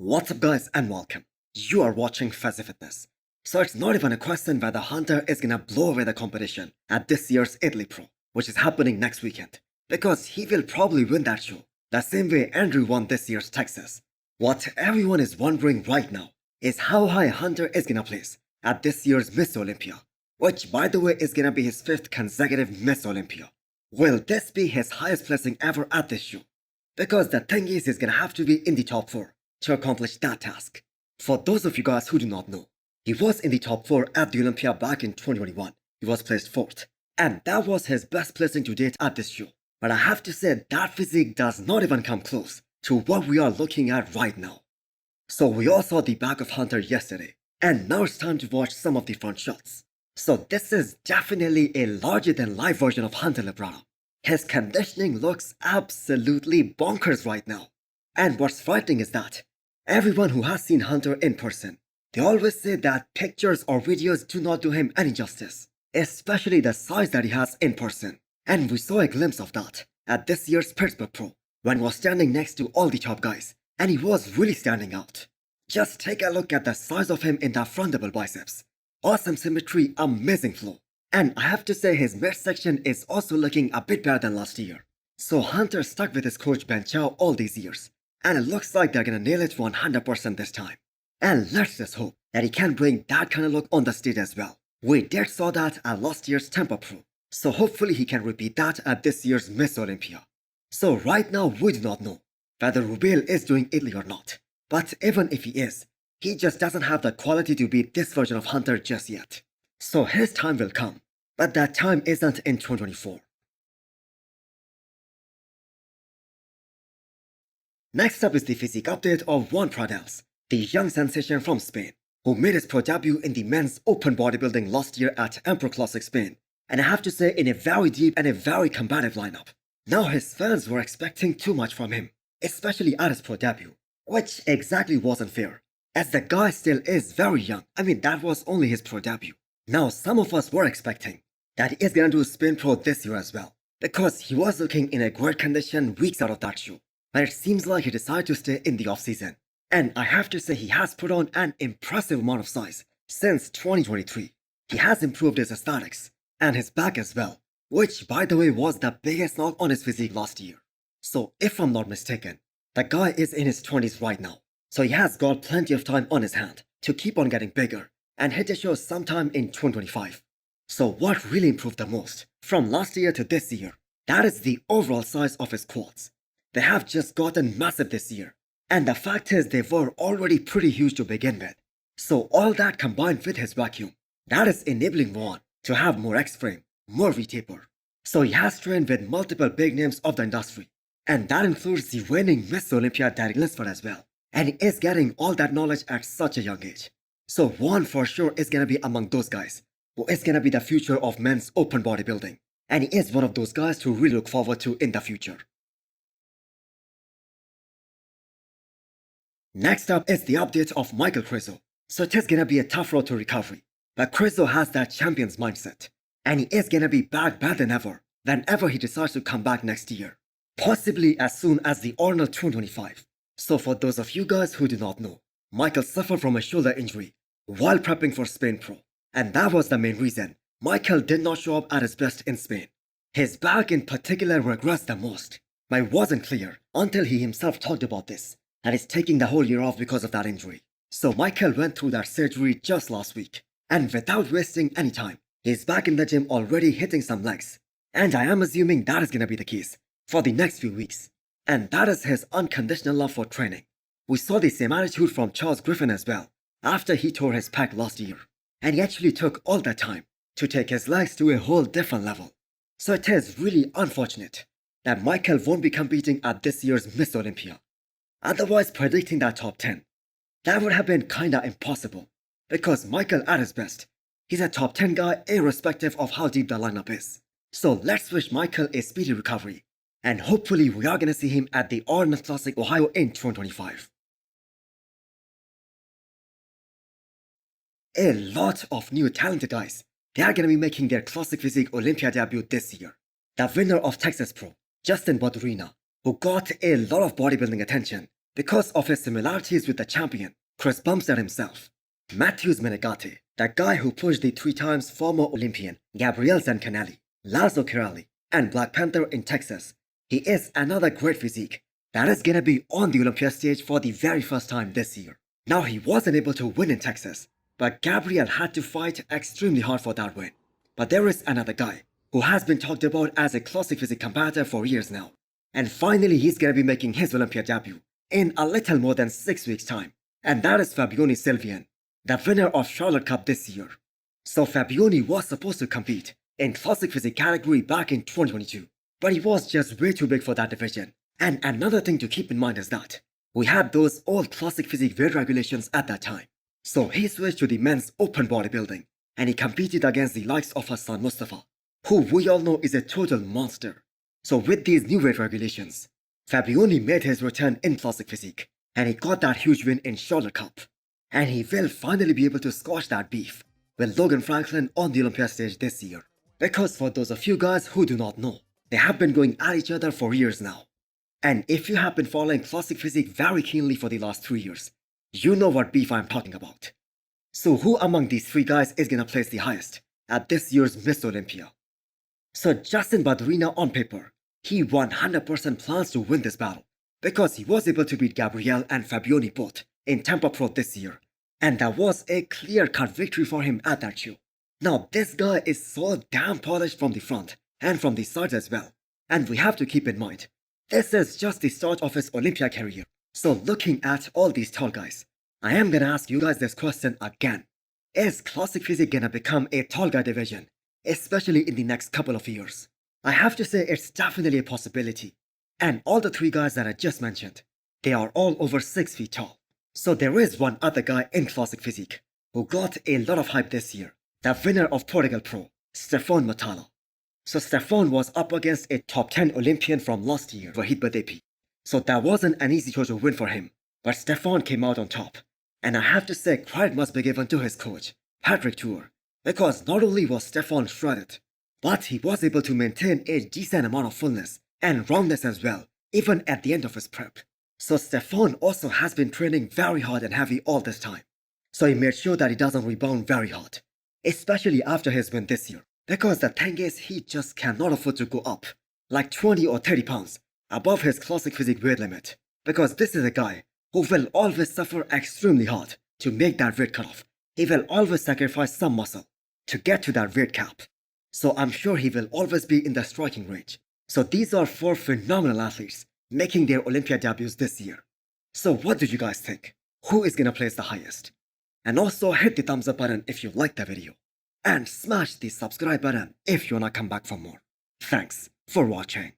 What's up guys and welcome. You are watching Fazi Fitness. So it's not even a question whether Hunter is gonna blow away the competition at this year's Italy Pro, which is happening next weekend, because he will probably win that show, the same way Andrew won this year's Texas. What everyone is wondering right now is how high Hunter is gonna place at this year's Miss Olympia, which by the way is gonna be his 5th consecutive Miss Olympia. Will this be his highest placing ever at this show? Because the thing is, he's gonna have to be in the top 4 to accomplish that task. For those of you guys who do not know, he was in the top 4 at the Olympia back in 2021. He was placed 4th, and that was his best placing to date at this show. But I have to say that physique does not even come close to what we are looking at right now. So we all saw the back of Hunter yesterday, and now it's time to watch some of the front shots. So this is definitely a larger than life version of Hunter Labrada. His conditioning looks absolutely bonkers right now. And what's frightening is that everyone who has seen Hunter in person, they always say that pictures or videos do not do him any justice, especially the size that he has in person. And we saw a glimpse of that at this year's Pittsburgh Pro, when he was standing next to all the top guys, and he was really standing out. Just take a look at the size of him in that front double biceps. Awesome symmetry, amazing flow. And I have to say his midsection is also looking a bit better than last year. So Hunter stuck with his coach Ben Chow all these years, and it looks like they're gonna nail it 100% this time. And let's just hope that he can bring that kind of look on the stage as well. We did saw that at last year's Tampa Pro, so hopefully he can repeat that at this year's Miss Olympia. So right now we do not know whether Ruben is doing Italy or not, but even if he is, he just doesn't have the quality to beat this version of Hunter just yet. So his time will come, but that time isn't in 2024. Next up is the physique update of Joan Pradells, the young sensation from Spain, who made his pro debut in the men's open bodybuilding last year at Emperor Classic Spain, and I have to say in a very deep and a very combative lineup. Now his fans were expecting too much from him, especially at his pro debut, which exactly wasn't fair, as the guy still is very young. I mean, that was only his pro debut. Now some of us were expecting that he is gonna do Spain Pro this year as well, because he was looking in a great condition weeks out of that show. But it seems like he decided to stay in the off-season. And I have to say he has put on an impressive amount of size since 2023. He has improved his aesthetics and his back as well, which by the way was the biggest knock on his physique last year. So if I'm not mistaken, the guy is in his 20s right now, so he has got plenty of time on his hand to keep on getting bigger and hit the show sometime in 2025. So what really improved the most from last year to this year, that is the overall size of his quads. They have just gotten massive this year, and the fact is they were already pretty huge to begin with. So all that combined with his vacuum, that is enabling Juan to have more X-frame, more V-taper. So he has trained with multiple big names of the industry, and that includes the reigning Miss Olympia Derek Linsford as well. And he is getting all that knowledge at such a young age. So Juan for sure is gonna be among those guys who is gonna be the future of men's open bodybuilding, and he is one of those guys to really look forward to in the future. Next up is the update of Michael Krizo. So it is gonna be a tough road to recovery, but Krizo has that champion's mindset, and he is gonna be back better than ever whenever he decides to come back next year, possibly as soon as the Arnold 2025. So for those of you guys who do not know, Michael suffered from a shoulder injury while prepping for Spain Pro, and that was the main reason Michael did not show up at his best in Spain. His back in particular regressed the most, but it wasn't clear until he himself talked about this, and is taking the whole year off because of that injury. So Michael went through that surgery just last week, and without wasting any time, he's back in the gym already hitting some legs. And I am assuming that is gonna be the case for the next few weeks. And that is his unconditional love for training. We saw the same attitude from Charles Griffin as well, after he tore his pec last year. And he actually took all that time to take his legs to a whole different level. So it is really unfortunate that Michael won't be competing at this year's Miss Olympia. Otherwise, predicting that top 10, that would have been kinda impossible, because Michael at his best, he's a top 10 guy irrespective of how deep the lineup is. So let's wish Michael a speedy recovery, and hopefully we are gonna see him at the Arnold Classic Ohio in 2025. A lot of new talented guys, they are gonna be making their Classic Physique Olympia debut this year. The winner of Texas Pro, Justin Badurina, who got a lot of bodybuilding attention Because of his similarities with the champion, Chris bumps at himself. Matheus Manegate, the guy who pushed the 3-time former Olympian Gabriel Zancanelli, Lazo Kirali, and Black Panther in Texas, he is another great physique that is gonna be on the Olympia stage for the very first time this year. Now, he wasn't able to win in Texas, but Gabriel had to fight extremely hard for that win. But there is another guy who has been talked about as a Classic Physique competitor for years now, and finally he's gonna be making his Olympia debut in a little more than 6 weeks' time, and that is Fabiony Sylvian, the winner of Charlotte Cup this year. So Fabiony was supposed to compete in Classic Physique category back in 2022, but he was just way too big for that division. And another thing to keep in mind is that we had those old Classic Physique weight regulations at that time. So he switched to the men's open bodybuilding, and he competed against the likes of Hassan Mustafa, who we all know is a total monster. So with these new weight regulations, Fabiony made his return in Classic Physique, and he got that huge win in Charlotte Cup. And he will finally be able to squash that beef with Logan Franklin on the Olympia stage this year. Because for those of you guys who do not know, they have been going at each other for years now. And if you have been following Classic Physique very keenly for the last 3 years, you know what beef I'm talking about. So who among these 3 guys is gonna place the highest at this year's Miss Olympia? So Justin Badurina, on paper, he 100% plans to win this battle because he was able to beat Gabriel and Fabiony both in Tampa Pro this year, and that was a clear-cut victory for him at that show. Now, this guy is so damn polished from the front and from the sides as well, and we have to keep in mind, this is just the start of his Olympia career. So looking at all these tall guys, I am gonna ask you guys this question again. Is Classic Physique gonna become a tall guy division, especially in the next couple of years? I have to say it's definitely a possibility. And all the 3 guys that I just mentioned, they are all over 6 feet tall. So there is one other guy in Classic Physique who got a lot of hype this year, the winner of Portugal Pro, Stephane Matala. So Stephane was up against a top 10 Olympian from last year, Wahid Badepi. So that wasn't an easy total win for him, but Stephane came out on top. And I have to say credit must be given to his coach, Patrick Tour, because not only was Stephane shredded, but he was able to maintain a decent amount of fullness and roundness as well, even at the end of his prep. So Stephane also has been training very hard and heavy all this time. So he made sure that he doesn't rebound very hard, especially after his win this year. Because the thing is, he just cannot afford to go up like 20 or 30 pounds above his Classic Physique weight limit. Because this is a guy who will always suffer extremely hard to make that weight cutoff. He will always sacrifice some muscle to get to that weight cap. So I'm sure he will always be in the striking range. So these are 4 phenomenal athletes making their Olympia debuts this year. So what do you guys think? Who is gonna place the highest? And also hit the thumbs up button if you liked the video. And smash the subscribe button if you wanna come back for more. Thanks for watching.